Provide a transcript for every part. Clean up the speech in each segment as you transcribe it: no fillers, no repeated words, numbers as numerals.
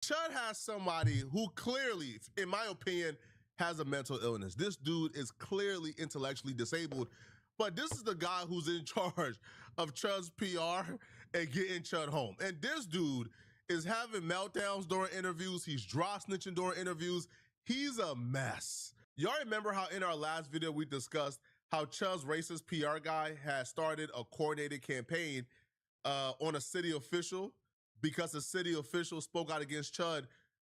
Chud has somebody who clearly, in my opinion, has a mental illness. This dude is clearly intellectually disabled, but this is the guy who's in charge of Chud's PR and getting Chud home. And this dude is having meltdowns during interviews. He's dry snitching during interviews. He's a mess. Y'all remember how in our last video we discussed how Chud's racist PR guy has started a coordinated campaign on a city official because the city official spoke out against Chud,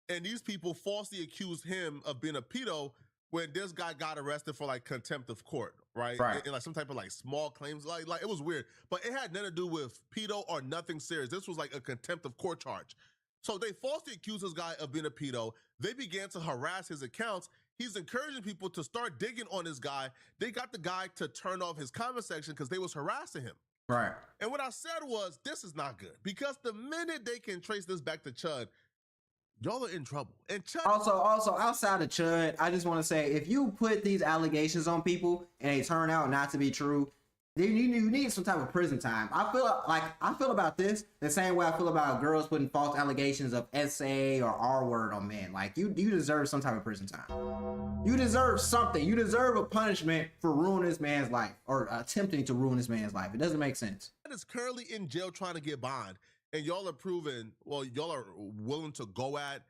and these people falsely accused him of being a pedo when this guy got arrested for like contempt of court, right? And like some type of like small claims, like it was weird, but it had nothing to do with pedo or nothing serious. This was like a contempt of court charge. So they falsely accused this guy of being a pedo. They began to harass his accounts. He's encouraging people to start digging on this guy. They got the guy to turn off his comment section because they was harassing him. Right. And what I said was, this is not good, because the minute they can trace this back to Chud, y'all are in trouble. And Chud also outside of Chud, I just want to say, if you put these allegations on people and they turn out not to be true, then you need some type of prison time. I feel about this the same way I feel about girls putting false allegations of SA or R word on men. Like you deserve some type of prison time. You deserve something. You deserve a punishment for ruining this man's life or attempting to ruin this man's life. It doesn't make sense. Chud is currently in jail trying to get bond, and y'all are proving, well, y'all are willing to go at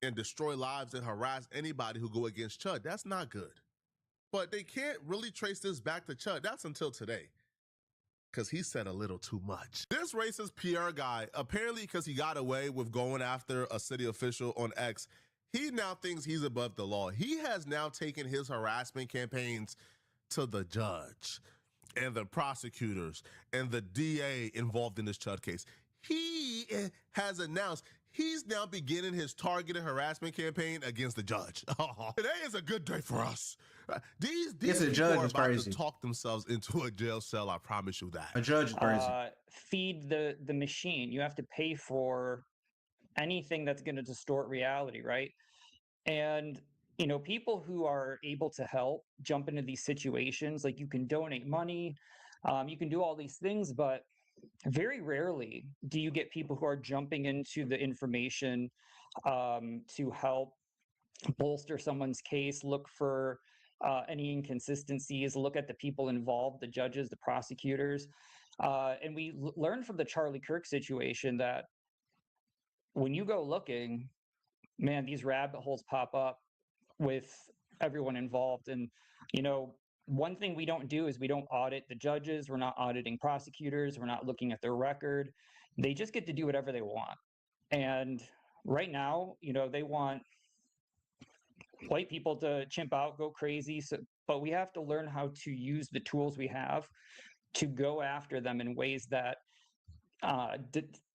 and destroy lives and harass anybody who go against Chud. That's not good. But they can't really trace this back to Chud. That's until today, because he said a little too much. This racist PR guy, apparently because he got away with going after a city official on X, he now thinks he's above the law. He has now taken his harassment campaigns to the judge and the prosecutors and the DA involved in this Chud case. He has announced he's now beginning his targeted harassment campaign against the judge. Today is a good day for us. These people are about to talk themselves into a jail cell. I promise you that. A judge is crazy. Feed the machine. You have to pay for anything that's going to distort reality, right? And you know, people who are able to help jump into these situations, like you can donate money, you can do all these things, but very rarely do you get people who are jumping into the information to help bolster someone's case, look for any inconsistencies, look at the people involved, the judges, the prosecutors. And we learned from the Charlie Kirk situation that when you go looking, man, these rabbit holes pop up with everyone involved. And, you know, one thing we don't do is we don't audit the judges. We're not auditing prosecutors. We're not looking at their record. They just get to do whatever they want. And right now, you know, they want white people to chimp out, go crazy. So, but we have to learn how to use the tools we have to go after them in ways that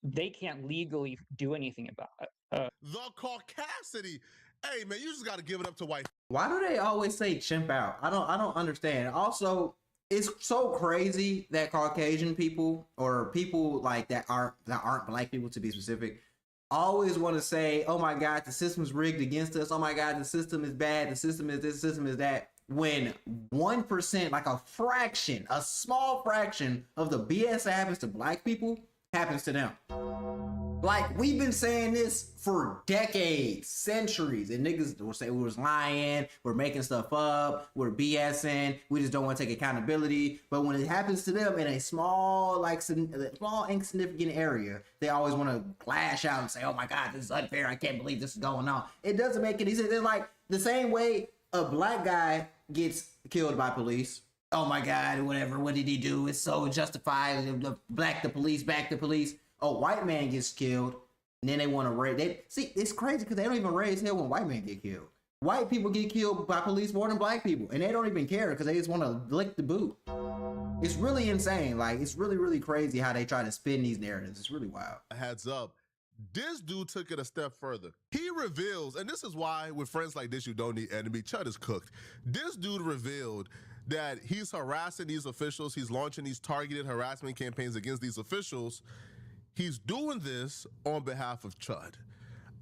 they can't legally do anything about. The caucasity. Hey man, you just got to give it up to white. Why do they always say chimp out? I don't understand. Also, it's so crazy that Caucasian people or people like that aren't black people, to be specific, always want to say, oh my God, the system's rigged against us. Oh my God, the system is bad. The system is this, the system is that. When 1%, like a fraction, a small fraction of the BS that happens to black people happens to them. Like, we've been saying this for decades, centuries, and niggas will say we was lying, we're making stuff up, we're BSing, we just don't want to take accountability. But when it happens to them in a small, like, small insignificant area, they always want to lash out and say, oh my God, this is unfair, I can't believe this is going on. It doesn't make any sense. It's like the same way a black guy gets killed by police. Oh my God, whatever, what did he do? It's so justified. Black the police, back the police. A white man gets killed, and then they want to raise. See, it's crazy because they don't even raise hell when white men get killed. White people get killed by police more than black people, and they don't even care because they just want to lick the boot. It's really insane. Like, it's really, really crazy how they try to spin these narratives. It's really wild. Heads up. This dude took it a step further. He reveals, and this is why with friends like this, you don't need enemy. Chud is cooked. This dude revealed that he's harassing these officials. He's launching these targeted harassment campaigns against these officials. He's doing this on behalf of Chud.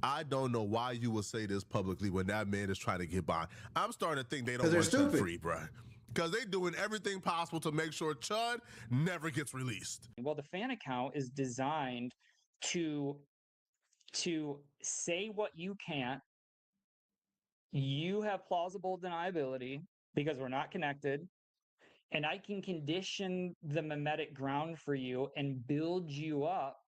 I don't know why you would say this publicly when that man is trying to get by. I'm starting to think they don't want Chud free, bruh. Because they're doing everything possible to make sure Chud never gets released. Well, the fan account is designed to to say what you can't. You have plausible deniability because we're not connected. And I can condition the mimetic ground for you and build you up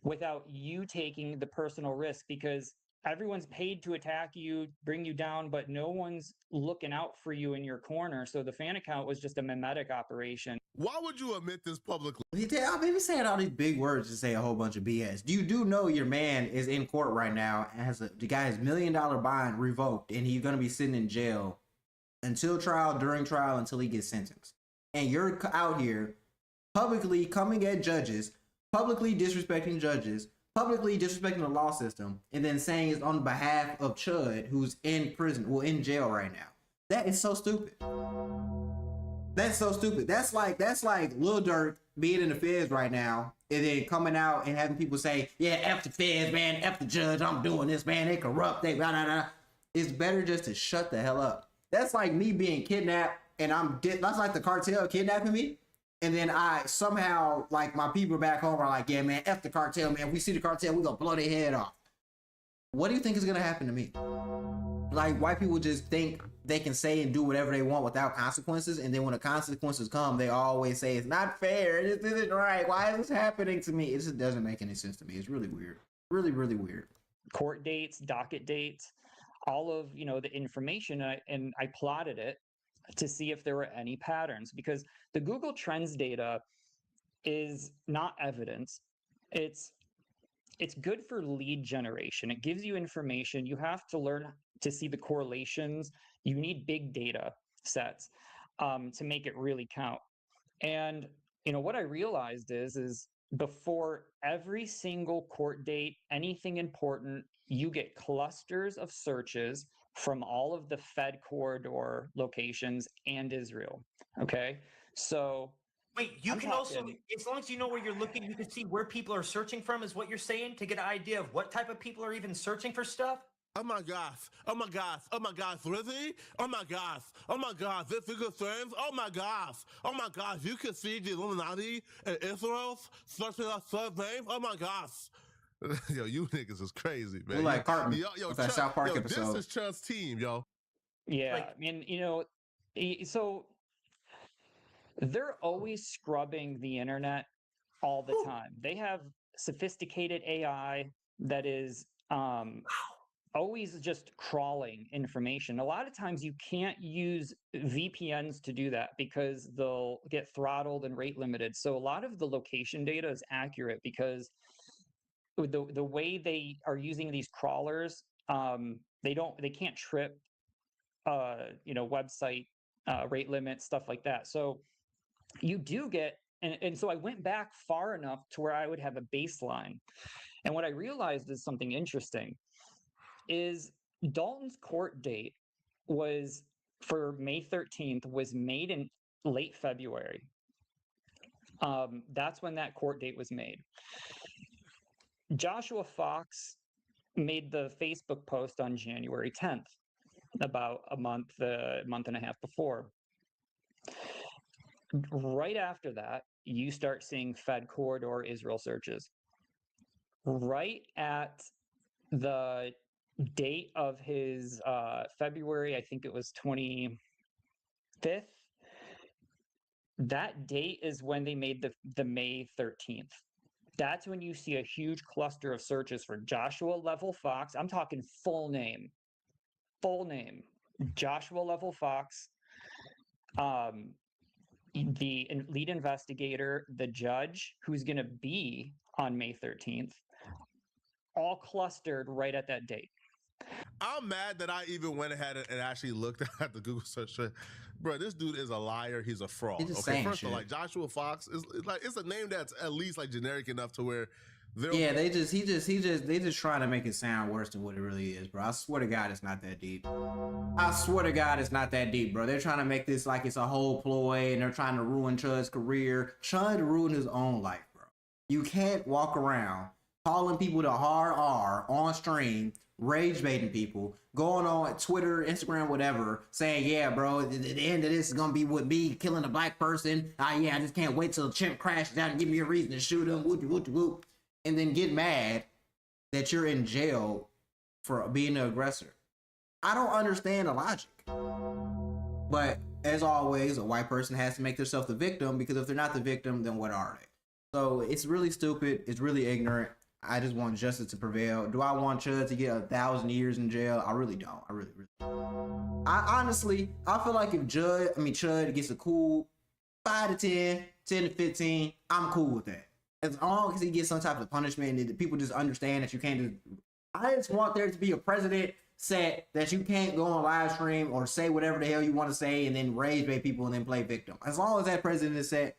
without you taking the personal risk, because everyone's paid to attack you, bring you down, but no one's looking out for you in your corner. So the fan account was just a mimetic operation. Why would you admit this publicly? I'm maybe saying all these big words to say a whole bunch of BS. You do know your man is in court right now and the guy's $1 million bond revoked, and he's gonna be sitting in jail until trial, during trial, until he gets sentenced. And you're out here publicly coming at judges, publicly disrespecting judges, publicly disrespecting the law system, and then saying it's on behalf of Chud, who's in prison, well, in jail right now. That is so stupid. That's so stupid. That's like Lil Durk being in the feds right now and then coming out and having people say, yeah, F the feds, man, F the judge, I'm doing this, man, they corrupt, they blah, blah, blah. It's better just to shut the hell up. That's like me being kidnapped and that's like the cartel kidnapping me. And then I somehow, like, my people back home are like, yeah, man, F the cartel, man. If we see the cartel, we're going to blow their head off. What do you think is going to happen to me? Like, white people just think they can say and do whatever they want without consequences. And then when the consequences come, they always say, it's not fair. This isn't right. Why is this happening to me? It just doesn't make any sense to me. It's really weird. Really, really weird. Court dates, docket dates, all of, the information. And I plotted it to see if there were any patterns, because the Google Trends data is not evidence. It's good for lead generation. It gives you information. You have to learn to see the correlations. You need big data sets to make it really count. And what I realized is before every single court date, anything important, you get clusters of searches from all of the Fed corridor locations and Israel. Okay, so wait, you can also, as long as you know where you're looking, you can see where people are searching from, is what you're saying, to get an idea of what type of people are even searching for stuff? Oh my gosh. Oh my gosh. Oh my gosh. Really? Oh my gosh. Oh my gosh. This is good friends. Oh my gosh. Oh my gosh. You can see the Illuminati and Israel's searching our son's name. Oh my gosh. Yo, you niggas is crazy, man. We're like Cartman. Yo, that South Park episode. This is Chud's team, yo. Yeah, and so they're always scrubbing the internet all the time. They have sophisticated AI that is always just crawling information. A lot of times you can't use VPNs to do that because they'll get throttled and rate limited. So a lot of the location data is accurate because the way they are using these crawlers, they can't trip website rate limits, stuff like that. So you do get, and so I went back far enough to where I would have a baseline. And what I realized is something interesting is Dalton's court date was for May 13th was made in late February. That's when that court date was made. Joshua Fox made the Facebook post on January 10th, about a month and a half before. Right after that, you start seeing Fed corridor Israel searches. Right at the date of his February, I think it was 25th, that date is when they made the May 13th. That's when you see a huge cluster of searches for Joshua Level Fox. I'm talking full name, Joshua Level Fox, the lead investigator, the judge who's going to be on May 13th, all clustered right at that date. I'm mad that I even went ahead and actually looked at the Google search. Bro, this dude is a liar. He's a fraud. Okay, first of all, like Joshua Fox is like, it's a name that's at least like generic enough to where they just trying to make it sound worse than what it really is, bro. I swear to God, it's not that deep. I swear to God, it's not that deep, bro. They're trying to make this like it's a whole ploy, and they're trying to ruin Chud's career. Chud ruined his own life, bro. You can't walk around calling people the hard R on stream, rage baiting people, going on Twitter, Instagram, whatever, saying, yeah, bro, the end of this is gonna be with me killing a black person. I just can't wait till the chimp crashes out and give me a reason to shoot him. Whoop, whoop, whoop. And then get mad that you're in jail for being the aggressor. I don't understand the logic. But as always, a white person has to make themselves the victim, because if they're not the victim, then what are they? So it's really stupid. It's really ignorant. I just want justice to prevail. Do I want Chud to get 1,000 years in jail? I really don't. I really don't. I honestly feel like if Chud gets a cool 5 to 10, 10 to 15, I'm cool with that. As long as he gets some type of punishment and people just understand that you can't just. I just want there to be a precedent set that you can't go on live stream or say whatever the hell you want to say and then rage bait people and then play victim. As long as that precedent is set,